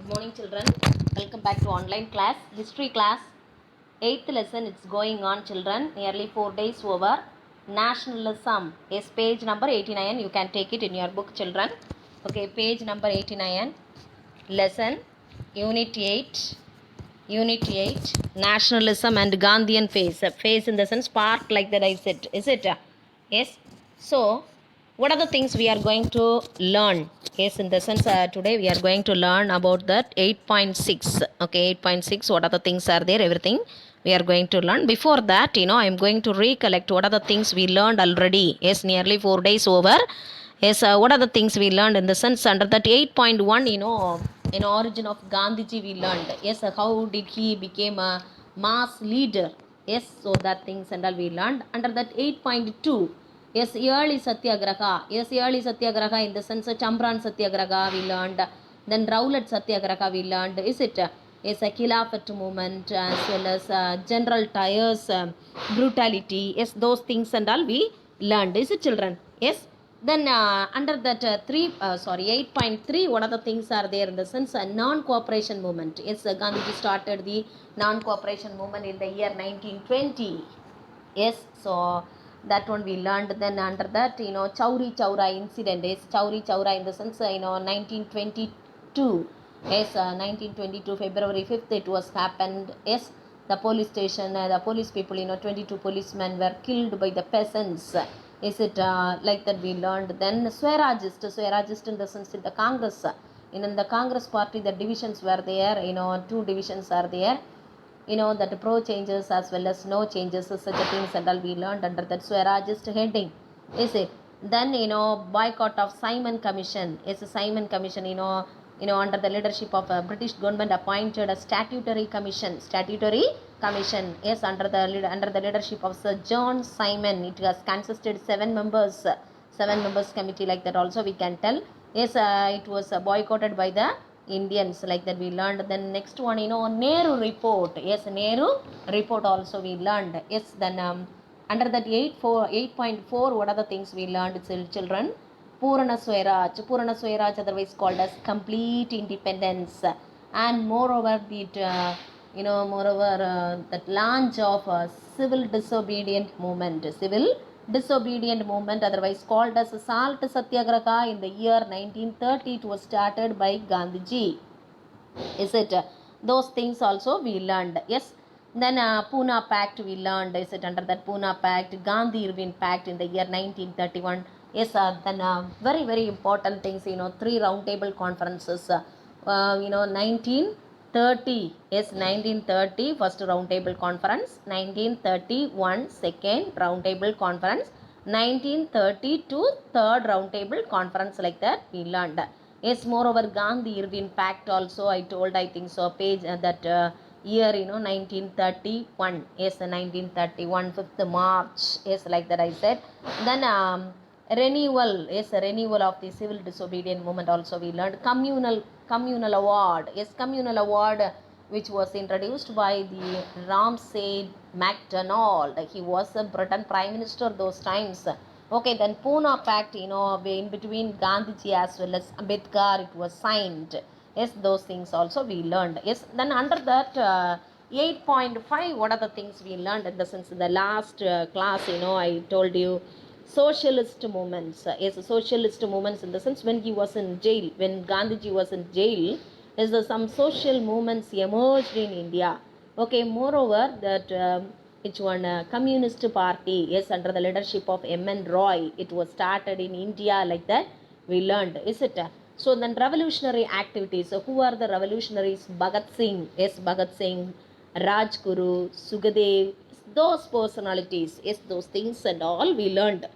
Good morning, children. Welcome back to online class, history class. 8th lesson it's going on, children. Nearly 4 days over. Nationalism is page number 89. You can take it in your book, children. Okay, page number 89. Lesson Unit 8. Unit 8. Nationalism and Gandhian phase. Phase in the sense part like that I said. Is it? Yes. So, what are the things we are going to learn? Yes, in the sense today we are going to learn about that 8.6. Okay, 8.6. What are the things are there? Everything we are going to learn. Before that, I am going to recollect what are the things we learned already. Yes, nearly 4 days over. Yes, what are the things we learned in the sense under that 8.1, in origin of Gandhiji we learned. Yes, how did he became a mass leader? Yes, so that things and all we learned. Under that 8.2, yes, early Satyagraha. Yes, early Satyagraha in the sense of Champran Satyagraha we learned. Then Rowlatt Satyagraha we learned. Is it? Yes, a Khilafat movement as well as General Tyre's brutality. Yes, those things and all we learned. Is it, children? Yes. Then under that 8.3, what are the things are there in the sense non-cooperation movement. Yes, Gandhiji started the non-cooperation movement in the year 1920. Yes, so that one we learned. Then under that, Chauri Chaura incident is Chauri Chaura in the sense, 1922. Yes, 1922 February 5th it was happened. Yes, the police station, the police people, 22 policemen were killed by the peasants. Is it like that we learned? Then Swarajist in the sense in the Congress. In the Congress party, the divisions were there. Two divisions are there. That pro changes as well as no changes, such a things and all we learned under that Swarajist heading. Is it? Then boycott of Simon Commission. Is a Simon Commission. Under the leadership of British government appointed a statutory commission. Statutory commission. Yes, under the leadership of Sir John Simon. It has consisted 7 members. 7 members committee like that also we can tell. Yes, it was boycotted by the Indians like that we learned. Then next one, Nehru report. Yes, Nehru report also we learned. Yes, then under that 8.4, what are the things we learned, children? Purana Swaraj, otherwise called as complete independence, and moreover that launch of civil disobedient movement, otherwise called as Salt Satyagraha in the year 1930. It was started by Gandhiji. Is it? Those things also we learned. Yes. Then Pune Pact we learned. Is it under that Pune Pact? Gandhi Irvin Pact in the year 1931. Yes. Then very very important things. 3 roundtable conferences. 1930. Yes, 1930 first roundtable conference. 1931 second roundtable conference. 1932 third roundtable conference like that we learned. Yes, moreover, Gandhi Irvin Pact also I told, I think so, page that year, 1931. Yes, 1931, 5th March. Yes, like that I said. Then renewal, yes, renewal of the civil disobedient movement also we learned. Communal award. Yes, communal award which was introduced by the Ramsay MacDonald. He was a Britain Prime Minister those times. Okay, then Pune Pact, in between Gandhiji as well as Ambedkar, it was signed. Yes, those things also we learned. Yes, then under that 8.5, what are the things we learned in the sense in the last class, I told you socialist movements. Yes, socialist movements in the sense when he was in jail, when Gandhiji was in jail, is some social movements emerged in India. Okay, moreover, that which one? Communist Party, yes, under the leadership of M.N. Roy, it was started in India like that. We learned, is it? So then revolutionary activities. So who are the revolutionaries? Bhagat Singh, yes, Bhagat Singh, Rajguru, Sugadev, those personalities, yes, those things and all we learned.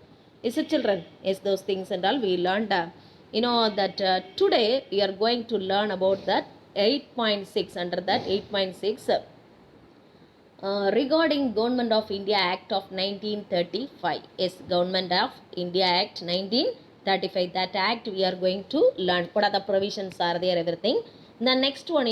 Is it, children? Yes, those things and all we learned. That today we are going to learn about that 8.6. Under that 8.6, regarding Government of India Act of 1935. Yes, Government of India Act 1935. That act we are going to learn. What are the provisions are there, everything. The next one,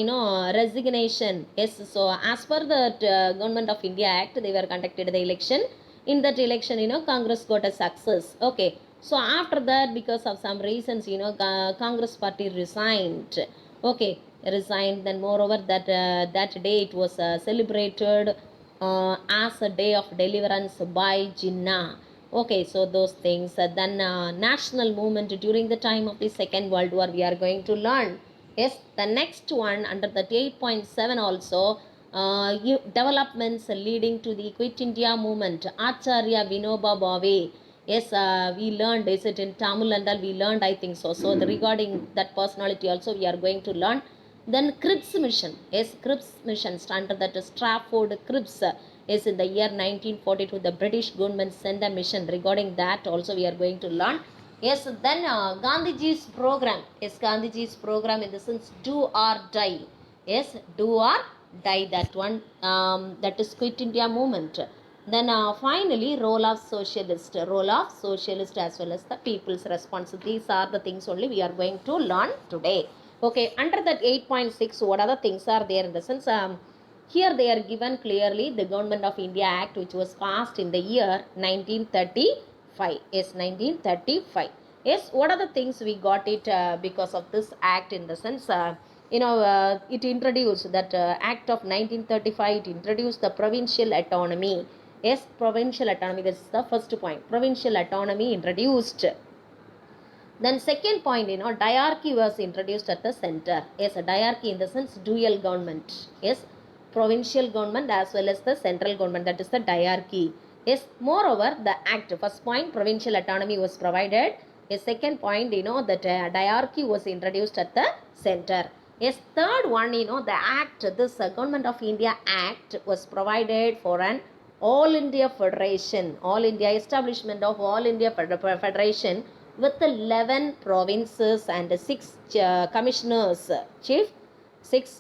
resignation. Yes, so as per the Government of India Act, they were conducted the election. In that election, Congress got a success. Okay. So after that, because of some reasons, Congress party resigned. Okay, resigned. Then moreover that day it was celebrated as a day of deliverance by Jinnah. Okay, so those things. Then national movement during the time of the Second World War we are going to learn. Yes, the next one under the 8.7 also, developments leading to the Quit India movement, Acharya Vinoba Bhave. Yes, we learned, is it in Tamil and all we learned, I think so. So the, regarding that personality also we are going to learn. Then Cripps mission. Yes, Cripps mission, under that Strafford Cripps. Yes, in the year 1942 the British government sent a mission. Regarding that also we are going to learn. Yes, then Gandhiji's program. Yes, Gandhiji's program in the sense do or die. Yes, do or die, that one. That is Quit India movement. Then finally, role of socialist as well as the people's response. These are the things only we are going to learn today. Okay, under that 8.6, what other things are there in the sense? Here they are given clearly the Government of India Act, which was passed in the year 1935. Yes, 1935. Yes, what are the things we got it because of this act in the sense? It introduced that Act of 1935. It introduced the provincial autonomy. Yes, provincial autonomy. This is the first point. Provincial autonomy introduced. Then second point, diarchy was introduced at the center. Yes, a diarchy in the sense dual government. Yes, provincial government as well as the central government. That is the diarchy. Yes, moreover, the act, first point, provincial autonomy was provided. Yes, second point, that diarchy was introduced at the center. Yes, third one, the act, this Government of India Act was provided for an All India Federation, All India establishment of All India Federation with 11 provinces and 6 commissioners, chief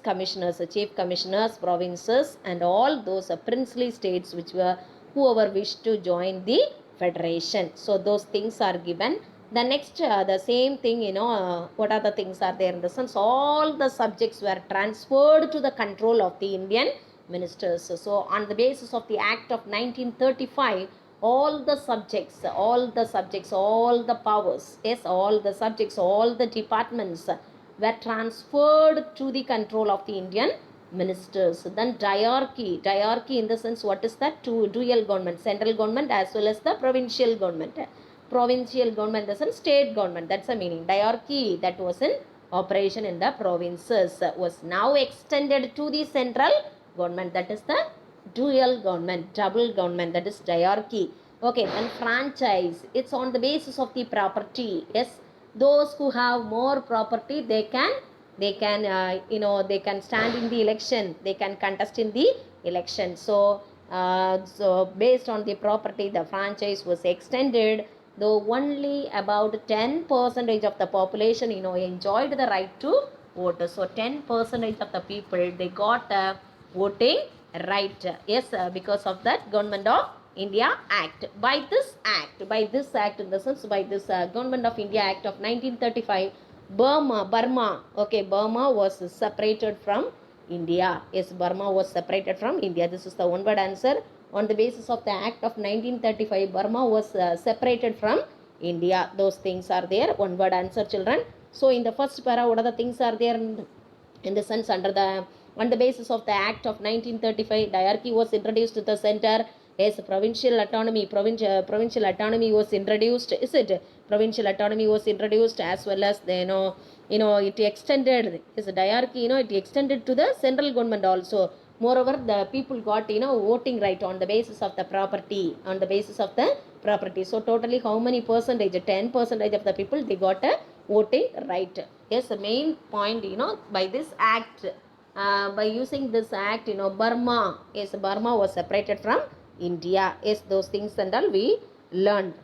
commissioners, provinces, and all those princely states which were whoever wished to join the federation. So those things are given. The next, the same thing, what are the things are there in the sense? All the subjects were transferred to the control of the Indian ministers. So on the basis of the Act of 1935, all the subjects, all the powers, yes, all the subjects, all the departments were transferred to the control of the Indian ministers. Then diarchy in the sense, what is that? Dual government, central government as well as the provincial government. Provincial government in the sense state government, that's the meaning. Diarchy that was in operation in the provinces was now extended to the central government, that is the dual government, double government, that is diarchy. Okay, then franchise, it's on the basis of the property. Yes, those who have more property, they can stand in the election, they can contest in the election. So based on the property, the franchise was extended, though only about 10% of the population enjoyed the right to vote. So 10% of the people, they got a voting right. Yes, because of that Government of India Act. By this act in the sense, by this Government of India Act of 1935, Burma, okay, Burma was separated from India. Yes, Burma was separated from India. This is the one word answer. On the basis of the Act of 1935, Burma was separated from India. Those things are there. One word answer, children. So in the first para, what are the things are there in the sense? On the basis of the Act of 1935, diarchy was introduced to the center. Yes, provincial autonomy was introduced. Is it? Provincial autonomy was introduced as well as the, it extended. Is diarchy, it extended to the central government also. Moreover, the people got voting right on the basis of the property. On the basis of the property. So totally how many percentage? 10% of the people, they got a voting right. Yes, the main point, by this act, by using this act, Burma, yes, Burma was separated from India. Yes, those things and all we learned.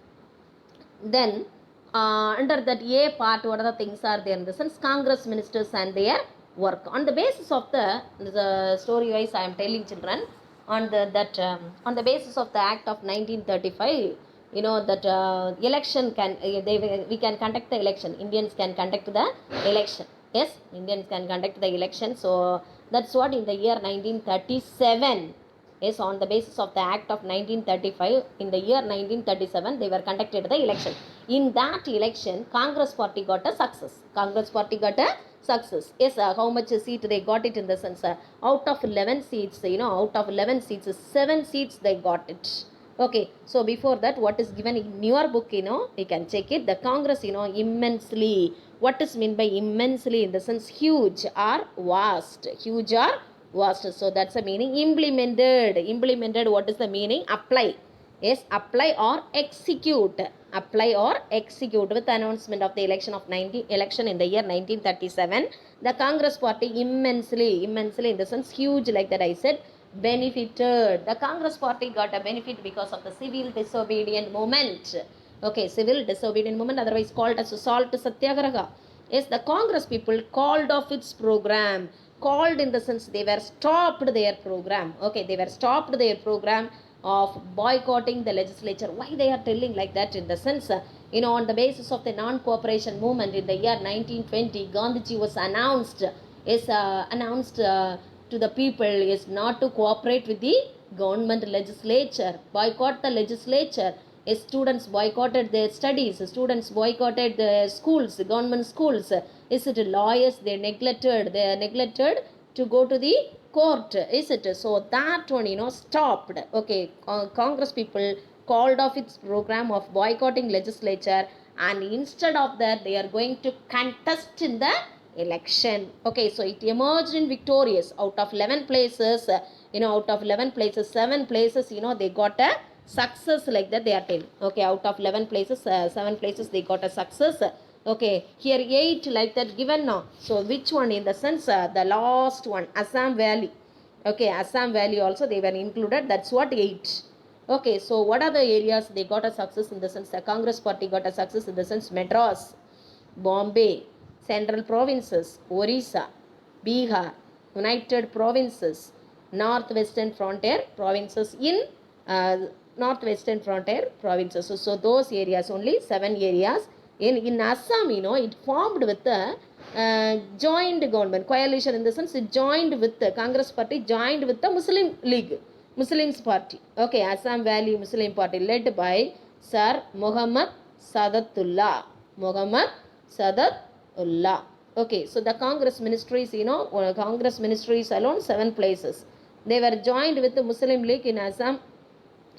Then under that A part, what are the things are there in the sense? Congress ministers and their work. On the basis of the story wise I am telling, children, on the basis of the Act of 1935, that election can we can conduct the election. Indians can conduct the election. Yes, Indians can conduct the election. So that's what in the year 1937. Yes, on the basis of the Act of 1935, in the year 1937, they were conducted the election. In that election, Congress party got a success. Congress party got a success. Yes, how much seat they got it in the sense, out of 11 seats, out of 11 seats, 7 seats they got it. Okay, so before that, what is given in your book, you can check it. The Congress, immensely. What is meant by immensely in the sense huge or vast? Huge or vast. So that's the meaning. Implemented. Implemented, what is the meaning? Apply. Yes, apply or execute. Apply or execute. With the announcement of the election in the year 1937, the Congress party immensely in the sense huge, like that I said, benefited. The Congress party got a benefit because of the civil disobedient movement. Okay, civil disobedient movement, otherwise called as salt satyagraha. Yes, the Congress people called off its program. Called in the sense they were stopped their program. Okay, they were stopped their program of boycotting the legislature. Why they are telling like that? In the sense, on the basis of the non-cooperation movement in the year 1920, Gandhiji was announced to the people is not to cooperate with the government legislature, boycott the legislature. Students boycotted their studies, students boycotted the schools, government schools. Is it lawyers? They neglected to go to the court. Is it? So that one, stopped. Okay, Congress people called off its program of boycotting legislature, and instead of that they are going to contest in the election. Okay, so it emerged in victorious. Out of 11 places, out of 11 places, 7 places, they got a success, like that they are telling. Okay, out of 11 places, 7 places they got a success. Okay, here 8 like that given now. So which one in the sense, the last one, Assam Valley. Okay, Assam Valley also they were included. That's what 8. Okay, so what are the areas they got a success in the sense, the Congress party got a success in the sense, Madras, Bombay, Central Provinces, Orissa, Bihar, United Provinces, Northwestern Frontier Provinces in Northwestern Frontier Provinces. So those areas, only 7 areas. In Assam, it formed with the joined government, coalition in the sense, it joined with the Congress party, joined with the Muslim League, Muslims party. Okay, Assam Valley Muslim party led by Sir Muhammad Sadatullah. Muhammad Sadatullah. Okay, so the Congress ministries, Congress ministries alone 7 places. They were joined with the Muslim League in Assam.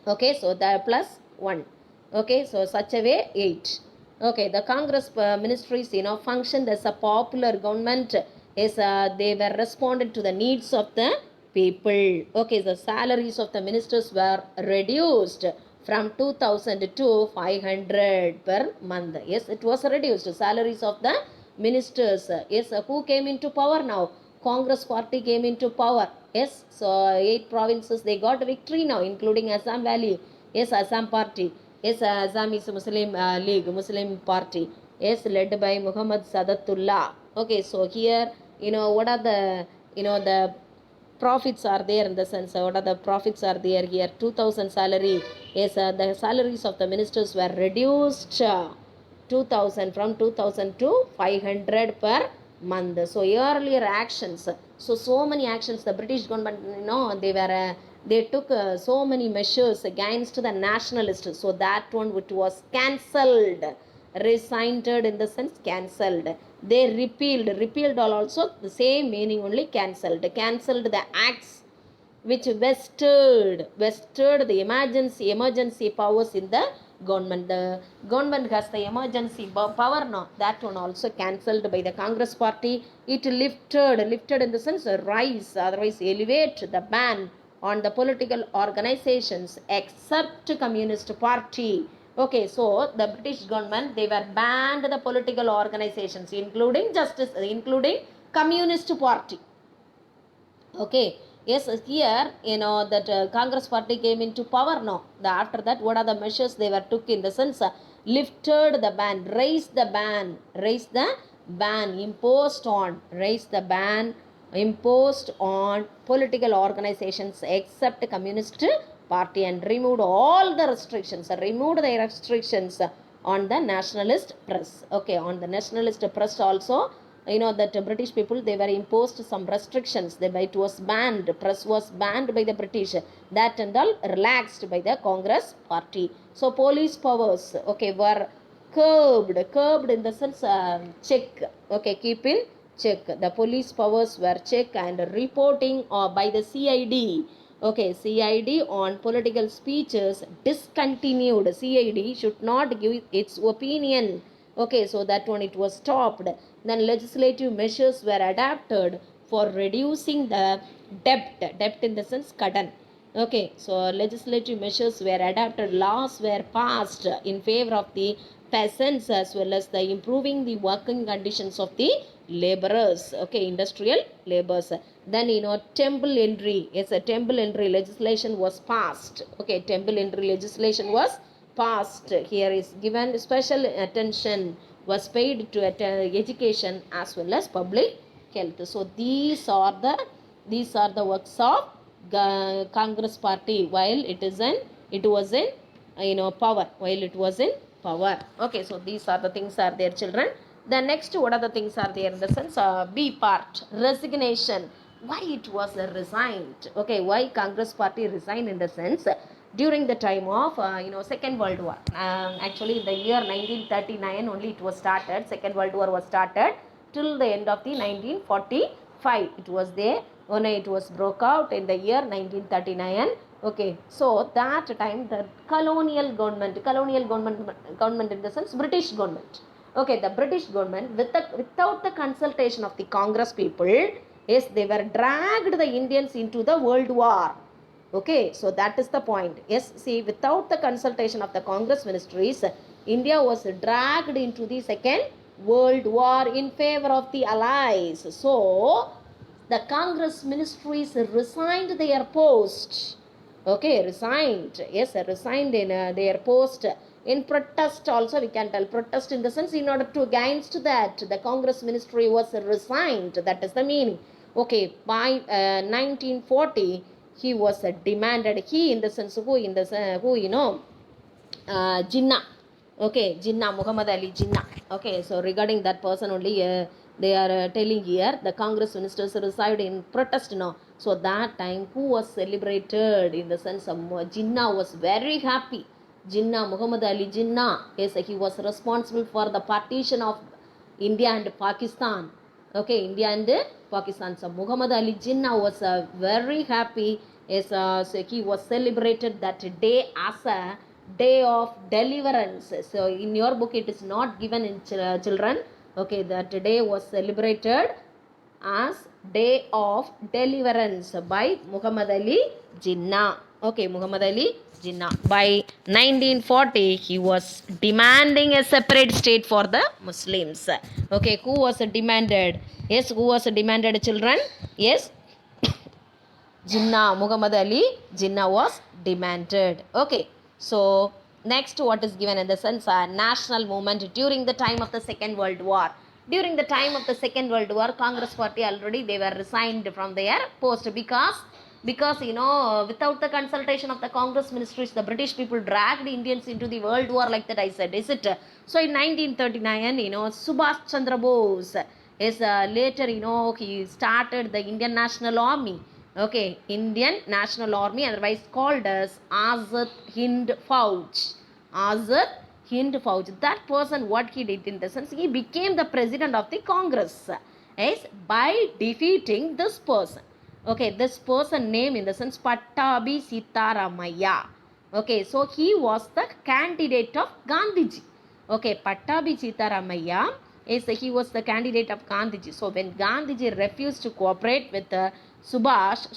Okay, so the plus 1. Okay, so such a way 8. Okay, the Congress ministries, functioned as a popular government. Is they were responded to the needs of the people. Okay, the salaries of the ministers were reduced from 2000 to 500 per month. Yes, it was reduced. Salaries of the ministers. Yes, who came into power now? Congress party came into power. Yes, so 8 provinces they got victory now, including Assam Valley. Yes, Assam party. Yes, Assam is Muslim League, Muslim party. Yes, led by Muhammad Sadatullah. Okay, so here, what are the, the profits are there in the sense, what are the profits are there here? 2000 salary. Yes, the salaries of the ministers were reduced 2000, from 2000 to 500 per month. So earlier actions, so many actions the British government, they took so many measures against the nationalists. So that one which was cancelled, resigned in the sense cancelled. They repealed also the same meaning, only cancelled the acts which vested the emergency powers in the government. The government has the emergency power now. That one also cancelled by the Congress party. It lifted in the sense rise, otherwise elevate the ban on the political organizations except Communist Party. Okay, so the British government, they were banned the political organizations, including Communist Party. Okay, yes, here, that Congress party came into power now. After that, what are the measures they were took in the sense, lifted the ban, raised the ban imposed on political organizations except Communist party, and removed all the restrictions on the nationalist press. Okay, on the nationalist press also, that British people, they were imposed some restrictions. It was banned, press was banned by the British. That and all relaxed by the Congress party. So police powers, okay, were curbed in the sense, check. Okay, keep in check. The police powers were check and reporting by the CID. Okay, CID on political speeches discontinued. CID should not give its opinion. Okay, so that one it was stopped. Then legislative measures were adapted for reducing the debt. Debt in the sense Kadan. Okay, so legislative measures were adapted, laws were passed in favor of the peasants as well as the improving the working conditions of the laborers. Okay, industrial laborers. Then temple entry. Yes, a temple entry legislation was passed. Okay, temple entry legislation was passed. Here is given special attention was paid to education as well as public health. So these are the works of Congress party while it was in power, while it was in power. Okay, so these are the things are there, children. The next, what are the things are there in the sense B part, resignation. Why it was resigned? Okay, why Congress party resigned in the sense during the time of Second World War. Actually in the year 1939 only it was started. Second World War was started till the end of the 1945. It was there when it was broke out in the year 1939. Okay, so that time the government in the sense British government. Okay, the British government without the consultation of the Congress people, yes, they were dragged the Indians into the World War. Okay, so that is the point. Yes, see, without the consultation of the Congress ministries, India was dragged into the Second World War in favor of the Allies. So, the Congress ministries resigned their post. Okay, resigned. Yes, resigned in their post. In protest also we can tell. Protest in the sense in order to against that the Congress ministry was resigned. That is the meaning. Okay, by 1940 he was demanded. He in the sense who Jinnah. Okay, Jinnah, Muhammad Ali Jinnah. Okay, so regarding that person only, they are telling here the Congress ministers resigned in protest now. So that time, who was celebrated in the sense of Jinnah was very happy. Jinnah, Muhammad Ali Jinnah, yes, he was responsible for the partition of India and Pakistan. Okay, India and Pakistan. So Muhammad Ali Jinnah was very happy. Yes, so he was celebrated that day as a day of deliverance. So in your book it is not given in children. Okay, that day was celebrated as day of deliverance by Muhammad Ali Jinnah. Okay, Muhammad Ali Jinnah. By 1940, he was demanding a separate state for the Muslims. Okay, who was demanded? Yes, who was demanded, children? Yes, Jinnah, Muhammad Ali Jinnah was demanded. Okay, so next what is given in the sense national movement during the time of the Second World War. During the time of the Second World War, Congress party already they were resigned from their post because without the consultation of the Congress ministries, the British people dragged Indians into the World War like that. I said, is it? So in 1939, Subhash Chandra Bose is later he started the Indian National Army. Okay, Indian National Army, otherwise called as Azad Hind Fauj. Azad Hind Fauj. That person, what he did in the sense, he became the president of the Congress. Yes, by defeating this person. Okay, this person name in the sense Pattabi Sitaramaya. Okay, so he was the candidate of Gandhiji. Okay, Pattabi Sitaramaya is he was the candidate of Gandhiji. So when Gandhiji refused to cooperate with Subhash,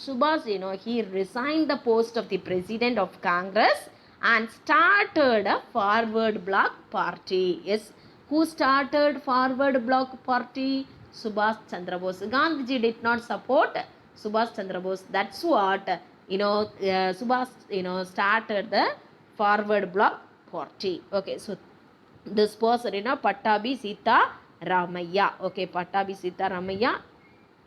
he resigned the post of the president of Congress and started a forward bloc party. Yes, who started forward bloc party? Subhash Chandra Bose. Gandhiji did not support Subhash Chandra Bose. That's what Subhash started the forward bloc party. Okay, so this person Pattabi Sita Ramaya. Okay, Pattabi Sita Ramaya.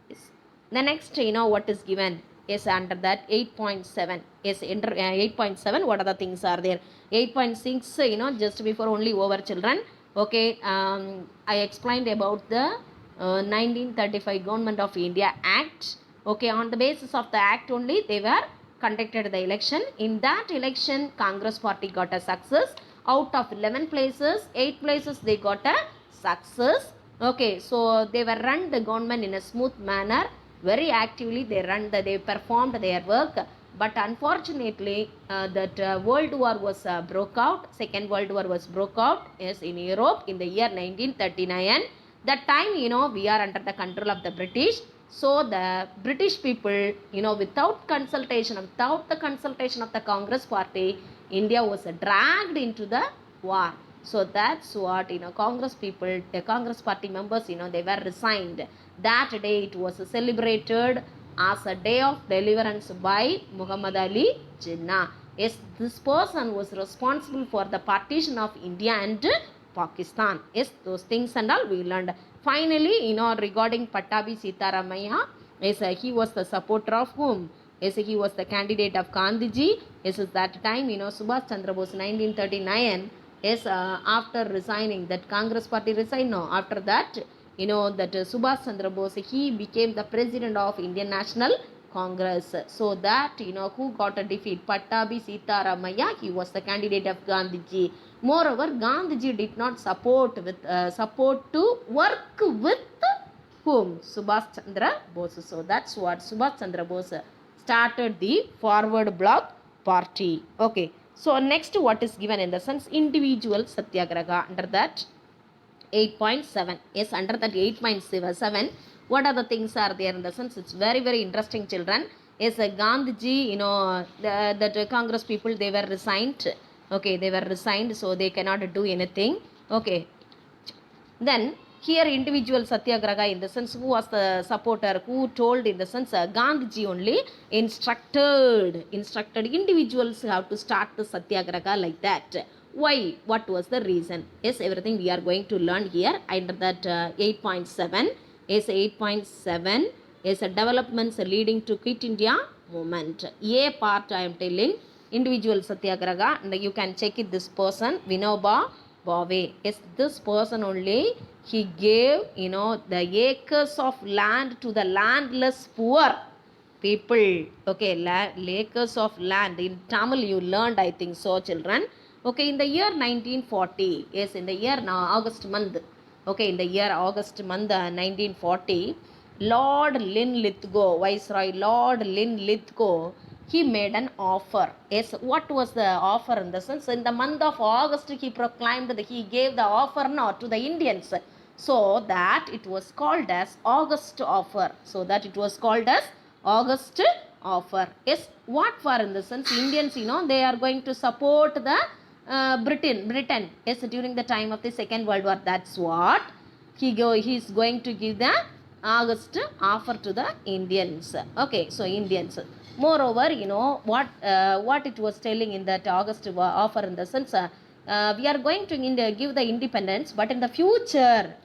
Yes. The next, what is given is under that 8.7. Yes, enter 8.7. What are the things are there? 8.6, just before only over, children. Okay, I explained about the 1935 Government of India Act. Okay, on the basis of the act only, they were conducted the election. In that election, Congress party got a success. Out of 11 places, 8 places they got a success. Okay, so they were run the government in a smooth manner, very actively they performed their work, but unfortunately that World War was broke out, Second World War was broke out, yes, in Europe in the year 1939. That time, we are under the control of the British. So the British people, without the consultation of the Congress party, India was dragged into the war. So that's what, Congress people, the Congress party members, they were resigned. That day it was celebrated as a day of deliverance by Muhammad Ali Jinnah. Yes, this person was responsible for the partition of India and Pakistan. Yes, those things and all we learned. Finally, regarding Pattabi Sitaramaya, yes, he was the supporter of whom? Yes, he was the candidate of Gandhiji. Yes, at that time, Subhash Chandra Bose, 1939. Yes, after resigning, that Congress party resigned. No, after that, that Subhash Chandra Bose, he became the president of Indian National Congress. So that, who got a defeat? Pattabi Sitaramaya, he was the candidate of Gandhiji. Moreover, Gandhiji did not support to work with whom? Subhash Chandra Bose. So that's what Subhash Chandra Bose started the Forward Bloc Party. Okay. So next what is given in the sense individual satyagraha under that 8.7. Yes, under that 8.7, what are the things are there in the sense? It's very, very interesting, children. Yes, Gandhiji, that Congress people, they were resigned. Okay, they were resigned, so they cannot do anything. Okay, then here individual satyagraha in the sense who was the supporter, who told in the sense Gandhiji only instructed individuals have to start the satyagraha like that. Why? What was the reason? Yes, everything we are going to learn here under that 8.7 is 8.7 is a developments leading to quit India movement. A part I am telling individual satyagraha and you can check it, this person Vinoba Bhave. Yes, this person only, he gave, the acres of land to the landless poor people. Okay, acres of land. In Tamil you learned, I think so, children. Okay, in the year 1940, yes, in the year now August month. Okay, in the year August month 1940, Lord Linlithgow, Viceroy Lord Linlithgow, he made an offer. Yes, what was the offer in the sense? In the month of August, he proclaimed that he gave the offer to the Indians. So that it was called as August offer. So that it was called as August offer. Yes, what for in the sense? Indians, they are going to support the Britain. Yes, during the time of the Second World War. That's what he is going to give the August offer to the Indians. Okay, so Indians. Moreover, what it was telling in that August offer in the sense, we are going to give the independence, but in the future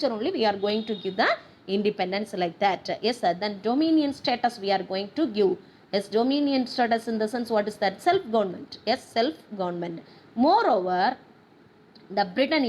only we are going to give the independence like that. Yes, then dominion status we are going to give. Yes, dominion status in the sense, what is that? Self-government. Yes, self-government. Moreover, the Britain,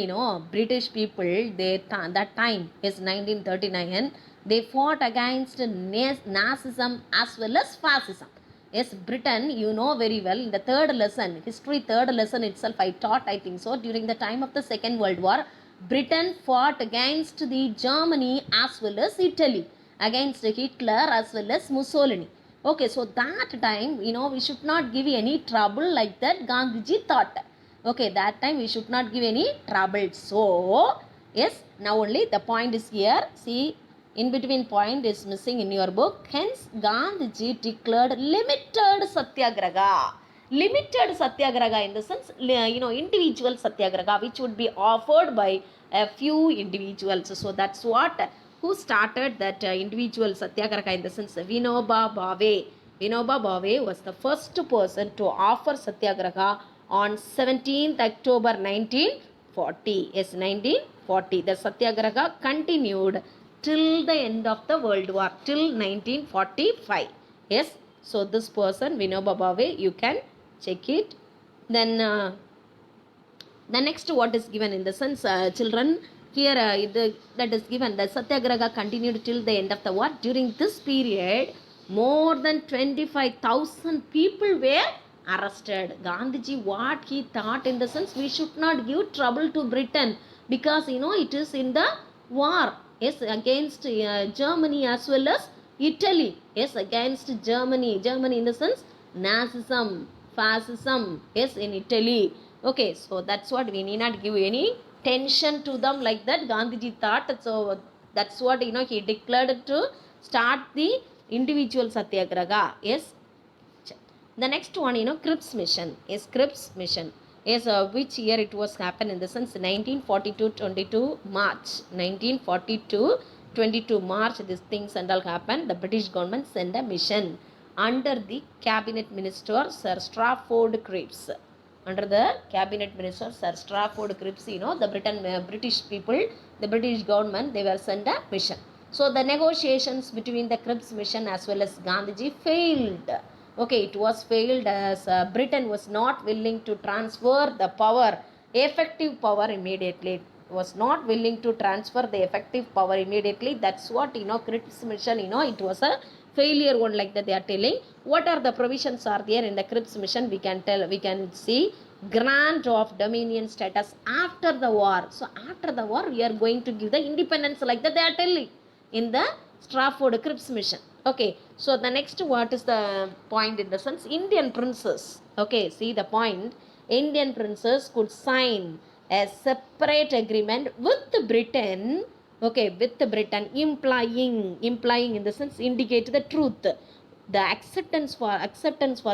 British people, that time is 1939, they fought against Nazism as well as fascism. Yes, Britain, very well, in the third lesson, history third lesson itself, I taught, I think so, during the time of the Second World War, Britain fought against the Germany as well as Italy, against Hitler as well as Mussolini. Okay, so that time, we should not give any trouble like that, Gandhiji thought. Okay, that time we should not give any trouble. So, yes, now only the point is here. See, in between point is missing in your book. Hence, Gandhiji declared limited satyagraha. Limited satyagraha in the sense, individual satyagraha, which would be offered by a few individuals. So, that's what, who started that individual satyagraha in the sense, Vinoba Bhave. Vinoba Bhave was the first person to offer satyagraha on 17th October 1940. Yes, 1940. The satyagraha continued till the end of the World War, till 1945. Yes, so this person, Vinoba Bhave, you can check it. Then the next what is given in the sense, children, here that is given, the satyagraha continued till the end of the war. During this period, more than 25,000 people were arrested. Gandhiji, what he thought in the sense, we should not give trouble to Britain because it is in the war, yes, against Germany as well as Italy, yes, against Germany. Germany in the sense Nazism, fascism, yes, in Italy. Okay, so that's what we need not give any tension to them like that. Gandhiji thought so. That's what he declared to start the individual satyagraha. Yes. The next one, Cripps mission. Yes, Cripps mission. Yes, which year it was happened in the sense 1942 22 March. 1942 22 March, these things and all happened. The British government sent a mission under the cabinet minister Sir Strafford Cripps. Under the cabinet minister Sir Strafford Cripps, the British people, the British government, they were sent a mission. So the negotiations between the Cripps mission as well as Gandhiji failed. Okay, it was failed as Britain was not willing to transfer the power, effective power immediately. It was not willing to transfer the effective power immediately. That's what, Cripps mission, it was a failure one like that they are telling. What are the provisions are there in the Cripps mission? We can see grant of dominion status after the war. So after the war, we are going to give the independence like that they are telling in the Strafford Cripps mission. Okay, so the next, what is the point in the sense? Indian princes. Okay, see the point. Indian princes could sign a separate agreement with Britain. Okay, with Britain, implying in the sense indicate the truth, the acceptance for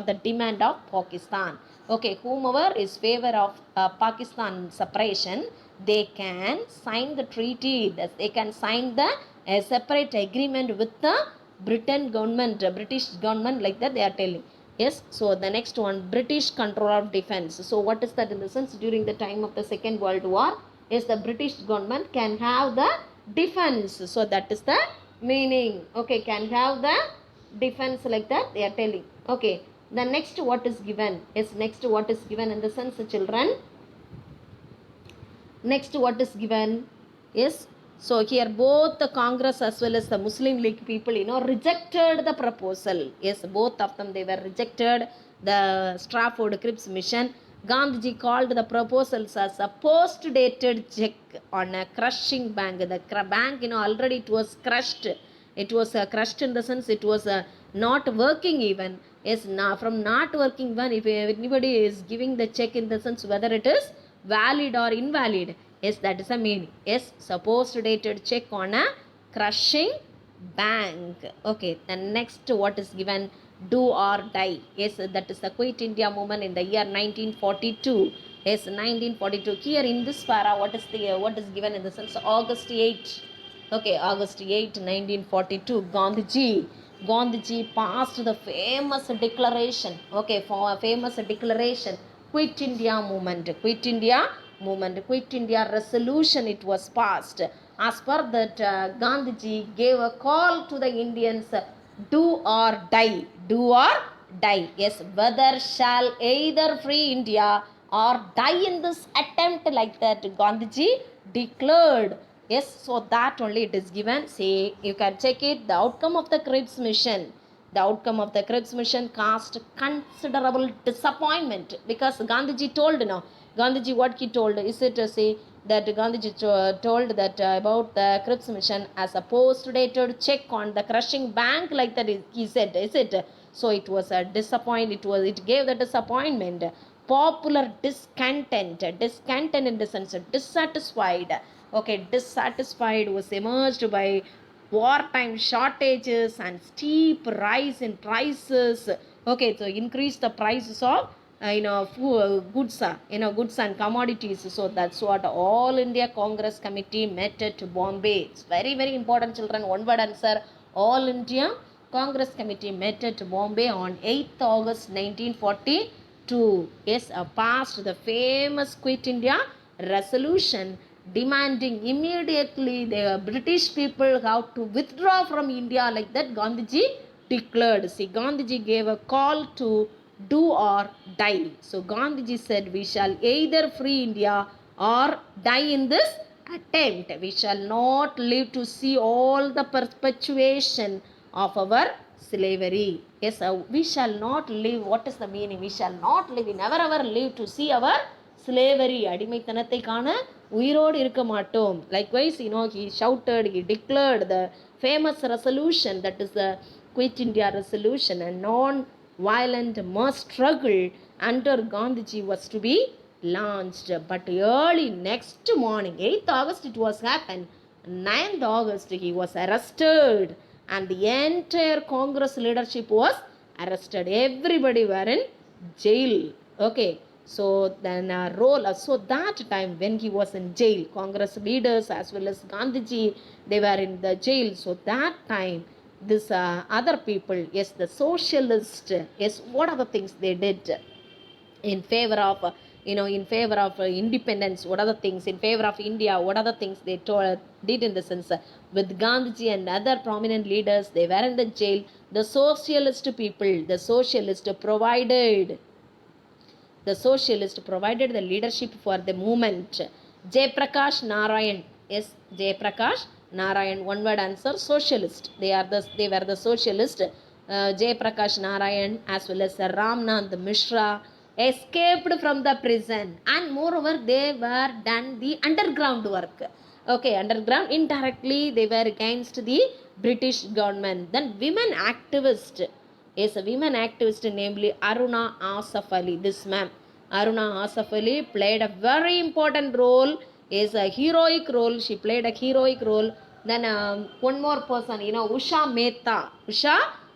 the demand of Pakistan. Okay, whomever is favor of Pakistan separation, they can sign the treaty. They can sign the separate agreement with the British government like that they are telling. Yes, so the next one, British control of defense. So what is that in the sense? During the time of the Second World War, yes, the British government can have the defense. So that is the meaning. Okay, can have the defense like that they are telling. Okay, the next what is given? Yes, next what is given in the sense, children? Next what is given? Yes, so here both the Congress as well as the Muslim League people, rejected the proposal. Yes, both of them, they were rejected the Strafford Cripps mission. Gandhiji called the proposals as a post-dated check on a crushing bank. The bank, already it was crushed. It was crushed in the sense it was not working even. Yes, from not working even, if anybody is giving the check in the sense whether it is valid or invalid. Yes, that is the meaning. Yes, supposed dated check on a crushing bank. Okay, the next what is given? Do or die. Yes, that is the Quit India movement in the year 1942. Yes, 1942. Here in this para, what is given in the sense? August 8. Okay, August 8, 1942. Gandhiji passed the famous declaration. Okay, for a famous declaration. Quit India movement. Quit India movement. Quit India resolution. It was passed. As per that, Gandhiji gave a call to the Indians. Do or die. Do or die. Yes, whether shall either free India or die in this attempt like that, Gandhiji declared. Yes, so that only it is given. See, you can check it. The outcome of the Cripps mission. The outcome of the Cripps mission caused considerable disappointment because Gandhiji told now. Gandhiji what he told is it to say that Gandhiji told that about the Cripps mission as a post-dated check on the crushing bank like that he said, is it? So it was a disappointment. It gave the disappointment. Popular discontent in the sense of dissatisfied. Okay, dissatisfied was emerged by wartime shortages and steep rise in prices. Okay, so increase the prices of goods and commodities. So that's what All India Congress Committee met at Bombay. It's very very important, children. One word answer. All India Congress Committee met at Bombay on 8th August 1942. Yes, passed the famous Quit India resolution demanding immediately the British people have to withdraw from India like that. Gandhiji declared. See, Gandhiji gave a call to do or die. So Gandhiji said, we shall either free India or die in this attempt. We shall not live to see all the perpetuation of our slavery. Yes, we shall not live. What is the meaning? We shall not live. We never ever live to see our slavery. அடிமைத்தனத்தை காண உயிரோடு இருக்க மாட்டோம். Likewise, he shouted, he declared the famous resolution, that is the Quit India resolution, a non-violent mass struggle under Gandhiji was to be launched. But early next morning, 8th August it was happened, 9th August he was arrested and the entire Congress leadership was arrested. Everybody were in jail. Okay, so then so that time when he was in jail, Congress leaders as well as Gandhiji, they were in the jail. So that time this other people, yes, the socialist, yes, what are the things they did in favor of in favor of independence? What are the things in favor of India? What are the things they did in the sense with Gandhiji and other prominent leaders? They were in the jail. The socialist people, the socialist provided the leadership for the movement. Jayaprakash Narayan, yes, Jayaprakash Narayan, one word answer, socialist. They were the socialist. Jayaprakash Narayan as well as Ramnand Mishra escaped from the prison, and moreover they were done the underground work. Okay, underground, indirectly they were against the British government. Then women activist, is a women activist, namely Aruna Asaf Ali. This ma'am, Aruna Asaf Ali, played a very important role, is a heroic role. She played a heroic role. Then one more person, Usha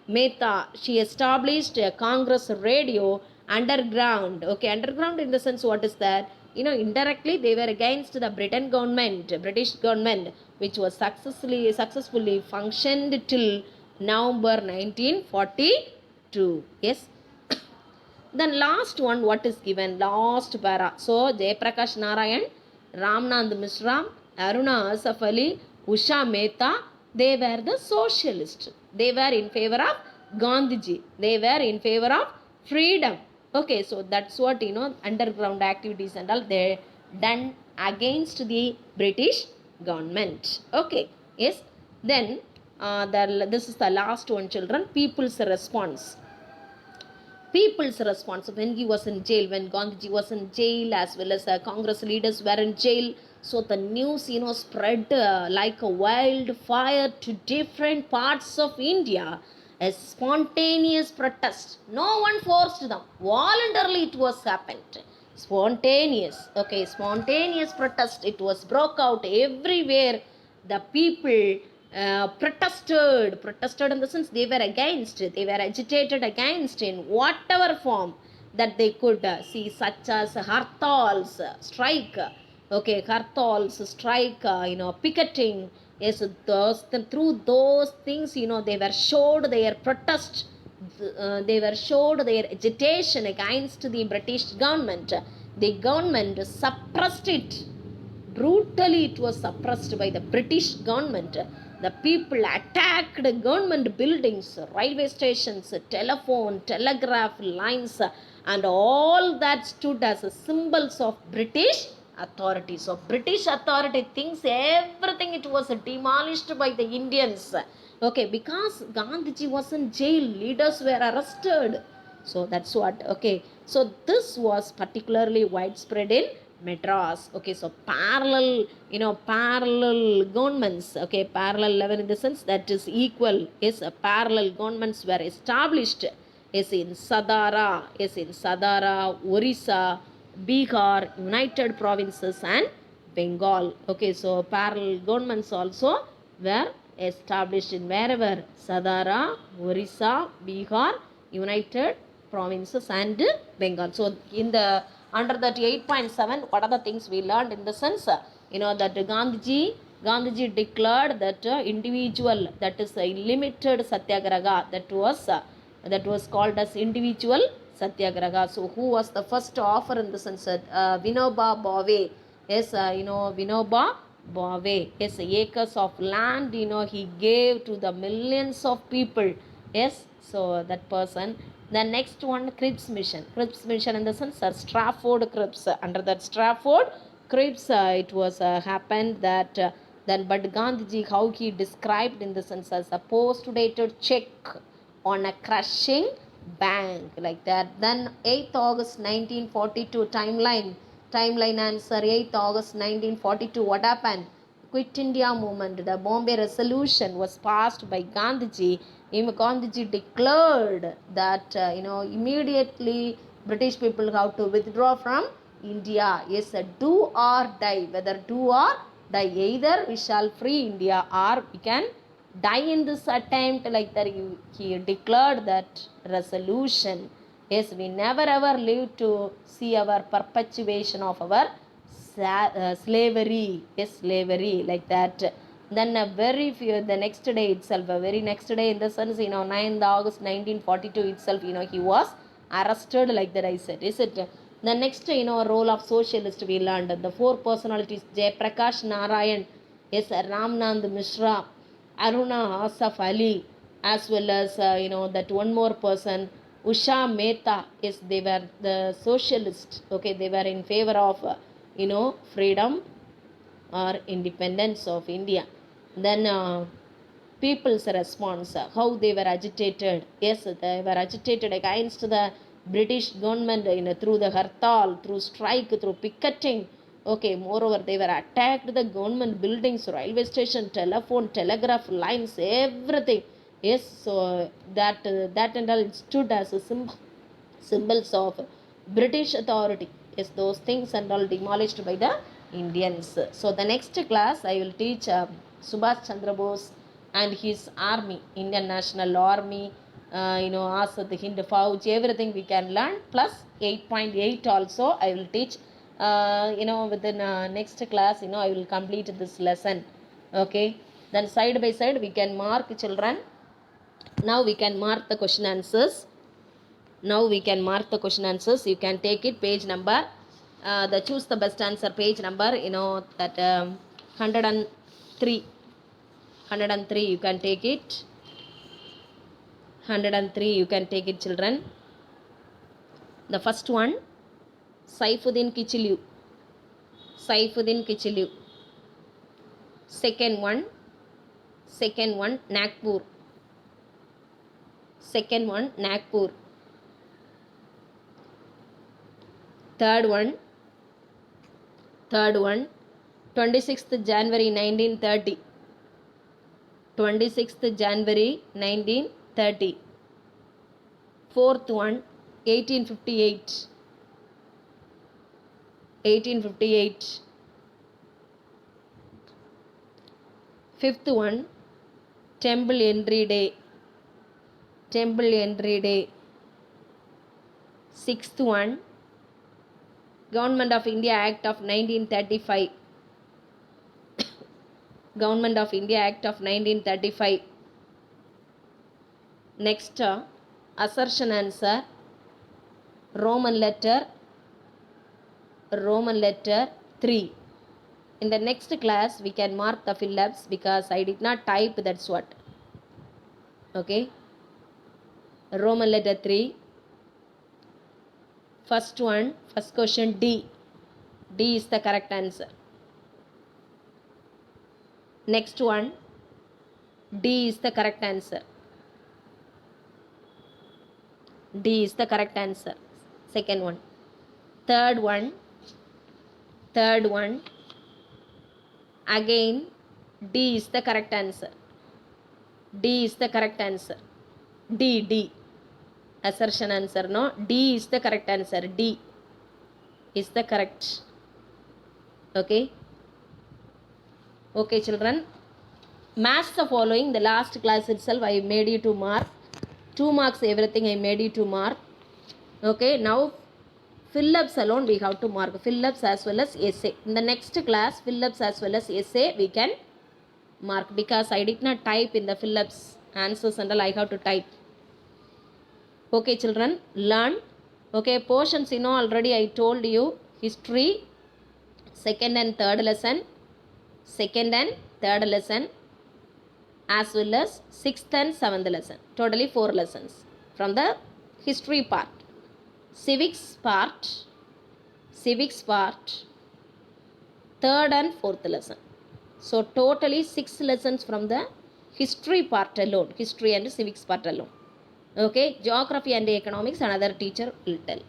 Mehta, she established a Congress radio underground. Okay, underground in the sense, what is that? Indirectly they were against the British government, which was successfully functioned till November 1942. Yes. Then last one, what is given? Last para. So Jayaprakash Narayan, Ramnand Mishra, Aruna Asaf Ali, Usha Mehta, they were the socialists. They were in favor of Gandhiji. They were in favor of freedom. Okay, so that's what, underground activities and all they done against the British government. Okay, yes. Then this is the last one, children. People's response. When he was in jail, when Gandhiji was in jail, as well as Congress leaders were in jail. So the news, spread like a wildfire to different parts of India. A spontaneous protest. No one forced them. Voluntarily it was happened. Spontaneous protest. It was broke out everywhere. The people protested in the sense they were against, they were agitated against in whatever form that they could see, such as hartals, strike. Okay, hartals, strike, picketing. Yes, through those things, they were showed their protest. They were showed their agitation against the British government. The government suppressed it. Brutally it was suppressed by the British government. The people attacked government buildings, railway stations, telephone, telegraph lines, and all that stood as symbols of British authority. So British authority thinks everything it was demolished by the Indians. Okay, because Gandhiji was in jail, leaders were arrested. So that's what. Okay, so this was particularly widespread in Madras. Okay, so parallel governments. Okay, parallel level in the sense that is equal. Yes, parallel governments were established. Yes, in Sadara, Orissa, Bihar, United Provinces, and Bengal. Okay, so parallel governments also were established in wherever Sadara, Orissa, Bihar, United Provinces, and Bengal. So in the under that 8.7, what are the things we learned in the sense? That Gandhiji declared that individual, that is a limited satyagraha, that was called as individual satyagraha. So who was the first offer in the sense? Vinoba Bhave. Yes, Vinoba Bhave. Yes, acres of land, he gave to the millions of people. Yes, so that person. The next one, Cripps mission in the sense, Strafford Cripps. Under that Strafford Cripps, it was happened that then, but Gandhiji, how he described in the sense as a post-dated check on a crushing bank, like that. Then 8th August 1942 timeline, Timeline answer 8th August 1942. What happened? Quit India movement. The Bombay Resolution was passed by Gandhiji. Gandhiji declared that immediately British people have to withdraw from India. Yes, do or die. Whether do or die, either we shall free India or we can die in this attempt. Like that, he declared that resolution. Yes, we never ever live to see our perpetuation of our slavery. Yes, slavery, like that. Then a very few, the next day itself, a very next day in the sense, 9th August 1942 itself, he was arrested, like that I said. Is it? The next, role of socialist we learned. The four personalities, Jayaprakash Narayan, yes, Ramnand Mishra, Aruna Asaf Ali, as well as, that one more person, Usha Mehta. Yes, they were the socialists. Okay, they were in favor of, freedom or independence of India. Then people's response, how they were agitated. Yes, they were agitated against the British government, through the hartal, through strike, through picketing. Okay, moreover, they were attacked the government buildings, railway station, telephone, telegraph lines, everything. Yes, so that and all, it stood as a symbols of British authority. Yes, those things and all demolished by the Indians. So the next class I will teach Subhash Chandra Bose and his army, Indian National Army, Asad Hind Fauj, everything we can learn. Plus 8.8 also I will teach. Within next class, I will complete this lesson. Okay. Then side by side we can mark, children. Now we can mark the question answers. Now we can mark the question answers. You can take it, page number, the choose the best answer page number, that 103. 103 you can take it. 103 you can take it, children. The first one, Saifuddin Kichiliu. Saifuddin Kichiliu. Second one, Nagpur. Second one, Nagpur. Third one, 26th January 1930. 26th January 1930. Fourth one, 1858. 1858. Fifth one, Temple Entry Day. Temple Entry Day. Sixth one, Government of India Act of 1935. Government of India Act of 1935. Next, assertion answer, Roman letter 3. In the next class, we can mark the fill-ups because I did not type, that's what. Okay. Roman letter 3. First one, first question, D. D is the correct answer. Next one, D is the correct answer. D is the correct answer. Second one. Third one, again, D is the correct answer. D is the correct answer. D. Assertion answer, no. D is the correct answer. D is the correct. Okay. Okay, children. Match the following. The last class itself I made you to mark. 2 marks everything I made you to mark. Okay. Now fill-ups alone we have to mark. Fill-ups as well as essay. In the next class, fill-ups as well as essay we can mark because I did not type in the fill-ups answers and all, I have to type. Okay, children, learn. Okay, portions, already I told you, history, second and third lesson, as well as 6th and 7th lesson. Totally 4 lessons from the history part. Civics part, 3rd and 4th lesson. So totally 6 lessons from the history part alone, history and civics part alone. Okay, geography and economics another teacher will tell.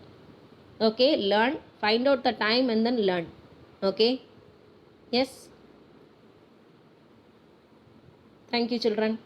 Okay, learn, find out the time and then learn. Okay, yes, thank you children.